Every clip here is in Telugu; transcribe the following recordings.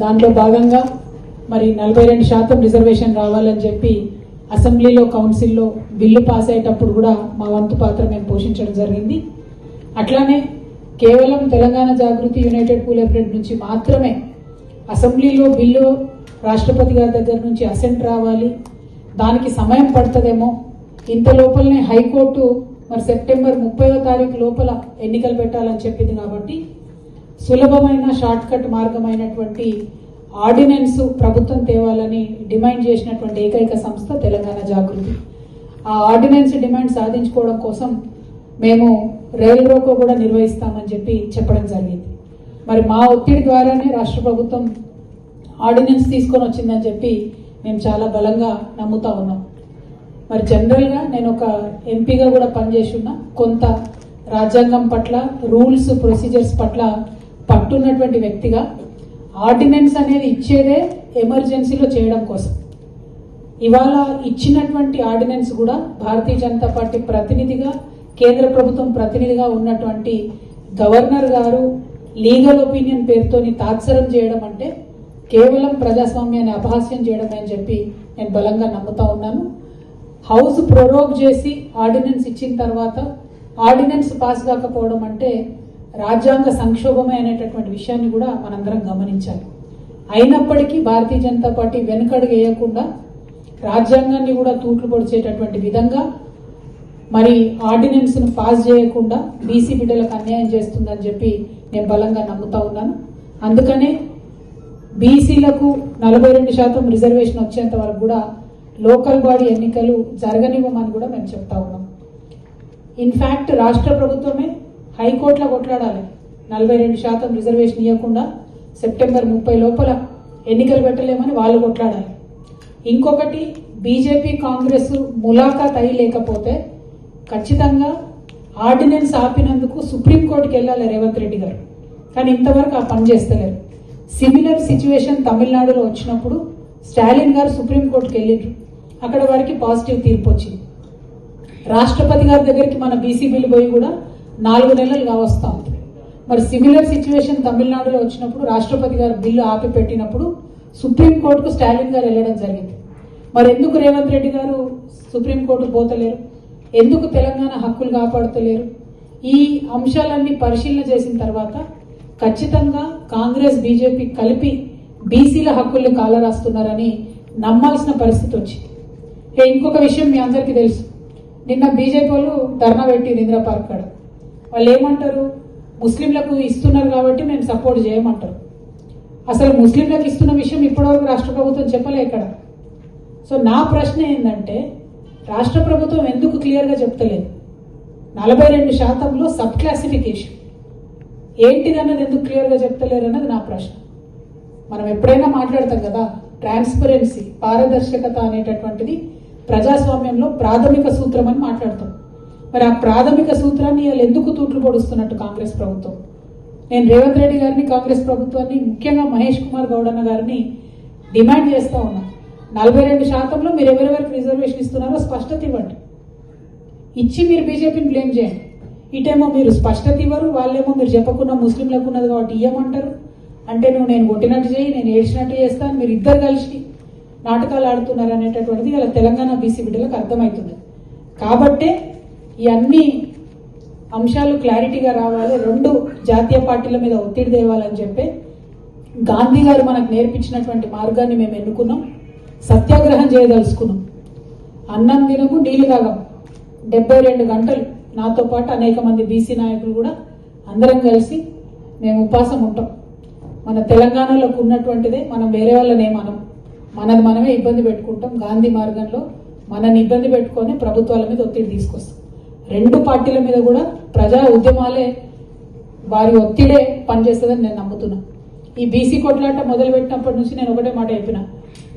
దాంట్లో భాగంగా మరి 42% రిజర్వేషన్ రావాలని చెప్పి అసెంబ్లీలో కౌన్సిల్లో బిల్లు పాస్ అయ్యేటప్పుడు కూడా మా వంతు పాత్ర మేము పోషించడం జరిగింది. అట్లానే కేవలం తెలంగాణ జాగృతి యునైటెడ్ పూలే ఫ్రంట్ నుంచి మాత్రమే అసెంబ్లీలో బిల్లు రాష్ట్రపతి గారి దగ్గర నుంచి అసెంట్ రావాలి, దానికి సమయం పడుతుందేమో, ఇంత లోపలనే హైకోర్టు మరి సెప్టెంబర్ 30వ తారీఖు లోపల ఎన్నికలు పెట్టాలని చెప్పింది. కాబట్టి సులభమైన షార్ట్ కట్ మార్గమైనటువంటి ఆర్డినెన్స్ ప్రభుత్వం తేవాలని డిమాండ్ చేసినటువంటి ఏకైక సంస్థ తెలంగాణ జాగృతి. ఆ ఆర్డినెన్స్ డిమాండ్ సాధించుకోవడం కోసం మేము రైల్ రోకో కూడా నిర్వహిస్తామని చెప్పి చెప్పడం జరిగింది. మరి మా ఒత్తిడి ద్వారానే రాష్ట్ర ప్రభుత్వం ఆర్డినెన్స్ తీసుకొని వచ్చిందని చెప్పి మేము చాలా బలంగా నమ్ముతా ఉన్నాం. మరి జనరల్గా నేను ఒక ఎంపీగా కూడా పనిచేసి ఉన్నా, కొంత రాజ్యాంగం పట్ల రూల్స్ ప్రొసీజర్స్ పట్ల పట్టున్నటువంటి వ్యక్తిగా ఆర్డినెన్స్ అనేది ఇచ్చేదే ఎమర్జెన్సీలో చేయడం కోసం. ఇవాళ ఇచ్చినటువంటి ఆర్డినెన్స్ కూడా భారతీయ జనతా పార్టీ ప్రతినిధిగా, కేంద్ర ప్రభుత్వం ప్రతినిధిగా ఉన్నటువంటి గవర్నర్ గారు లీగల్ ఒపీనియన్ పేరుతోని తాత్సరం చేయడం అంటే కేవలం ప్రజాస్వామ్యాన్ని అపహాస్యం చేయడమే అని చెప్పి నేను బలంగా నమ్ముతా ఉన్నాను. హౌస్ ప్రొరోగ్ చేసి ఆర్డినెన్స్ ఇచ్చిన తర్వాత ఆర్డినెన్స్ పాస్ కాకపోవడం అంటే రాజ్యాంగ సంక్షోభమే అనేటటువంటి విషయాన్ని కూడా మనందరం గమనించాలి. అయినప్పటికీ భారతీయ జనతా పార్టీ వెనుకడుగు వేయకుండా రాజ్యాంగాన్ని కూడా తూట్లు పొడిచేటటువంటి విధంగా మరి ఆర్డినెన్స్ను పాస్ చేయకుండా బీసీ బిడ్డలకు అన్యాయం చేస్తుందని చెప్పి నేను బలంగా నమ్ముతా ఉన్నాను. అందుకనే బీసీలకు 42% రిజర్వేషన్ వచ్చేంత వరకు కూడా లోకల్ బాడీ ఎన్నికలు జరగనివ్వమని కూడా మేము చెప్తా ఉన్నాం. ఇన్ఫ్యాక్ట్ రాష్ట్ర ప్రభుత్వమే హైకోర్టులో కొట్లాడాలి, 42% రిజర్వేషన్ ఇవ్వకుండా సెప్టెంబర్ 30 లోపల ఎన్నికలు పెట్టలేమని వాళ్ళు కొట్లాడాలి. ఇంకొకటి, బీజేపీ కాంగ్రెస్ ములాఖాత్ అయి లేకపోతే ఖచ్చితంగా ఆర్డినెన్స్ ఆపినందుకు సుప్రీంకోర్టుకి వెళ్ళాలి రేవంత్ రెడ్డి గారు, కానీ ఇంతవరకు ఆ పని చేస్తలేరు. సిమిలర్ సిచ్యువేషన్ తమిళనాడులో వచ్చినప్పుడు స్టాలిన్ గారు సుప్రీంకోర్టుకి వెళ్ళిండ్రు, అక్కడ వారికి పాజిటివ్ తీర్పు వచ్చింది. రాష్ట్రపతి గారి దగ్గరికి మన బీసీ బిల్లు పోయి కూడా 4 నెలలు కావస్తా ఉంది. మరి సిమిలర్ సిచ్యువేషన్ తమిళనాడులో వచ్చినప్పుడు రాష్ట్రపతి గారు బిల్లు ఆపి పెట్టినప్పుడు సుప్రీంకోర్టుకు స్టాలిన్ గారు వెళ్ళడం జరిగింది. మరి ఎందుకు రేవంత్ రెడ్డి గారు సుప్రీంకోర్టుకు పోతలేరు? ఎందుకు తెలంగాణ హక్కులు కాపాడుతలేరు? ఈ అంశాలన్నీ పరిశీలన చేసిన తర్వాత ఖచ్చితంగా కాంగ్రెస్ బీజేపీ కలిపి బీసీల హక్కుల్ని కాలరాస్తున్నారని నమ్మాల్సిన పరిస్థితి వచ్చింది. ఇంకొక విషయం మీ అందరికీ తెలుసు, నిన్న బీజేపీ వాళ్ళు ధర్నా పెట్టింది ఇందిరా పార్క్ కాడ. వాళ్ళు ఏమంటారు, ముస్లింలకు ఇస్తున్నారు కాబట్టి మేము సపోర్ట్ చేయమంటారు. అసలు ముస్లింలకు ఇస్తున్న విషయం ఇప్పటివరకు రాష్ట్ర ప్రభుత్వం చెప్పలే ఇక్కడ. సో నా ప్రశ్న ఏంటంటే, రాష్ట్ర ప్రభుత్వం ఎందుకు క్లియర్గా చెప్తలేదు? 42%లో సబ్ క్లాసిఫికేషన్ ఏంటిదన్నది ఎందుకు క్లియర్గా చెప్తలేరు అన్నది నా ప్రశ్న. మనం ఎప్పుడైనా మాట్లాడతాం కదా, ట్రాన్స్పరెన్సీ, పారదర్శకత అనేటటువంటిది ప్రజాస్వామ్యంలో ప్రాథమిక సూత్రం అని మాట్లాడతాం. మరి ఆ ప్రాథమిక సూత్రాన్ని వాళ్ళు ఎందుకు తూట్లు పొడుస్తున్నట్టు కాంగ్రెస్ ప్రభుత్వం? నేను రేవంత్ రెడ్డి గారిని, కాంగ్రెస్ ప్రభుత్వాన్ని, ముఖ్యంగా మహేష్ కుమార్ గౌడన్న గారిని డిమాండ్ చేస్తా ఉన్నా, 42%లో మీరు ఎవరెవరికి రిజర్వేషన్ ఇస్తున్నారో స్పష్టత ఇవ్వండి. ఇచ్చి మీరు బీజేపీని బ్లేమ్ చేయండి. ఇటేమో మీరు స్పష్టత ఇవ్వరు, వాళ్ళేమో మీరు చెప్పకుండా ముస్లింలకు ఉన్నది కాబట్టి ఇయ్యమంటారు. అంటే నేను కొట్టినట్టు చేయి, నేను ఏడ్చినట్టు చేస్తాను, మీరు ఇద్దరు కలిసి నాటకాలు ఆడుతున్నారు అనేటటువంటిది ఇలా తెలంగాణ బీసీ బిడ్డలకు అర్థమవుతుంది. కాబట్టే ఈ అన్ని అంశాలు క్లారిటీగా రావాలి, 2 జాతీయ పార్టీల మీద ఒత్తిడి తేవాలని చెప్పి గాంధీ గారు మనకు నేర్పించినటువంటి మార్గాన్ని మేము ఎన్నుకున్నాం. సత్యాగ్రహం చేయదలుచుకున్నాం. అన్నం తినము, నీళ్లు తాగం, 72 గంటలు నాతో పాటు అనేక మంది బీసీ నాయకులు కూడా అందరం కలిసి మేము ఉపవాసం ఉంటాం. మన తెలంగాణలోకి ఉన్నటువంటిదే, మనం వేరే వాళ్ళని ఏమనం, మనది మనమే ఇబ్బంది పెట్టుకుంటాం. గాంధీ మార్గంలో మనని ఇబ్బంది పెట్టుకొని ప్రభుత్వాల మీద ఒత్తిడి తీసుకొస్తాం. 2 పార్టీల మీద కూడా ప్రజా ఉద్యమాలే వారి ఒత్తిడే పనిచేస్తుందని నేను నమ్ముతున్నా. ఈ బీసీ కొట్లాట మొదలుపెట్టినప్పటి నుంచి నేను ఒకటే మాట చెప్పిన,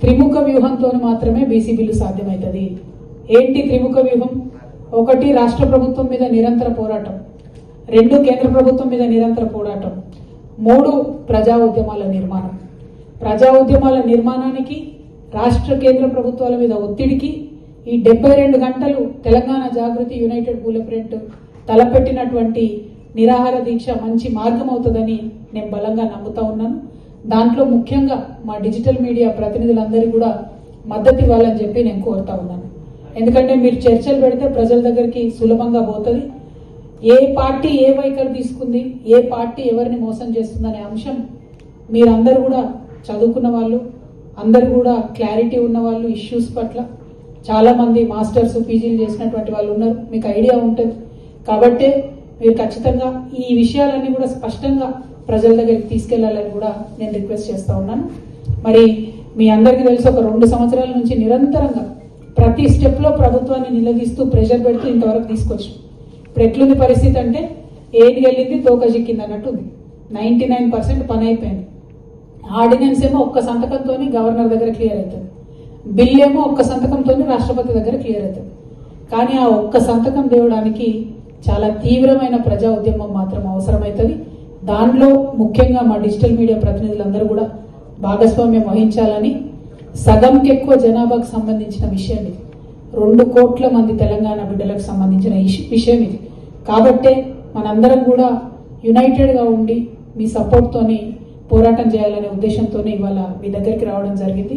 త్రిముఖ వ్యూహంతో మాత్రమే బీసీ బిల్లు సాధ్యమవుతుంది. ఏంటి త్రిముఖ వ్యూహం? 1 రాష్ట్ర ప్రభుత్వం మీద నిరంతర పోరాటం, 2 కేంద్ర ప్రభుత్వం మీద నిరంతర పోరాటం, 3 ప్రజా ఉద్యమాల నిర్మాణం. ప్రజా ఉద్యమాల నిర్మాణానికి, రాష్ట్ర కేంద్ర ప్రభుత్వాల మీద ఒత్తిడికి ఈ 72 గంటలు తెలంగాణ జాగృతి యునైటెడ్ పూలే ఫ్రంట్ తలపెట్టినటువంటి నిరాహార దీక్ష మంచి మార్గం అవుతుందని నేను బలంగా నమ్ముతా ఉన్నాను. దాంట్లో ముఖ్యంగా మా డిజిటల్ మీడియా ప్రతినిధులందరికీ కూడా మద్దతు ఇవ్వాలని చెప్పి నేను కోరుతా ఉన్నాను. ఎందుకంటే మీరు చర్చలు పెడితే ప్రజల దగ్గరికి సులభంగా పోతుంది. ఏ పార్టీ ఏ వైఖరి తీసుకుంది, ఏ పార్టీ ఎవరిని మోసం చేస్తుందనే అంశం మీరందరూ కూడా చదువుకున్న వాళ్ళు, అందరూ కూడా క్లారిటీ ఉన్న వాళ్ళు, ఇష్యూస్ పట్ల చాలా మంది మాస్టర్స్ పీజీలు చేసినటువంటి వాళ్ళు ఉన్నారు, మీకు ఐడియా ఉంటుంది. కాబట్టి మీరు ఖచ్చితంగా ఈ విషయాలన్నీ కూడా స్పష్టంగా ప్రజల దగ్గరికి తీసుకెళ్లాలని కూడా నేను రిక్వెస్ట్ చేస్తా ఉన్నాను. మరి మీ అందరికీ తెలిసి ఒక 2 సంవత్సరాల నుంచి నిరంతరంగా ప్రతి స్టెప్లో ప్రభుత్వాన్ని నిలదీస్తూ ప్రెషర్ పెడుతూ ఇంతవరకు తీసుకొచ్చు. ఇప్పుడు ఎట్లుంది పరిస్థితి అంటే ఏది వెళ్ళింది తోక చిక్కింది అన్నట్టు ఉంది. 99% పని అయిపోయింది. ఆర్డినెన్స్ ఏమో ఒక్క సంతకంతో గవర్నర్ దగ్గర క్లియర్ అవుతుంది, బిల్ ఏమో ఒక్క సంతకంతో రాష్ట్రపతి దగ్గర క్లియర్ అవుతుంది. కానీ ఆ ఒక్క సంతకం తేవడానికి చాలా తీవ్రమైన ప్రజా ఉద్యమం మాత్రం అవసరమవుతుంది. దానిలో ముఖ్యంగా మా డిజిటల్ మీడియా ప్రతినిధులందరూ కూడా భాగస్వామ్యం వహించాలని, సగంకి ఎక్కువ జనాభాకు సంబంధించిన విషయం ఇది, 2 కోట్ల మంది తెలంగాణ బిడ్డలకు సంబంధించిన విషయం ఇది. కాబట్టే మనందరం కూడా యునైటెడ్గా ఉండి మీ సపోర్ట్తోని పోరాటం చేయాలనే ఉద్దేశంతోనే ఇవాళ మీ దగ్గరికి రావడం జరిగింది.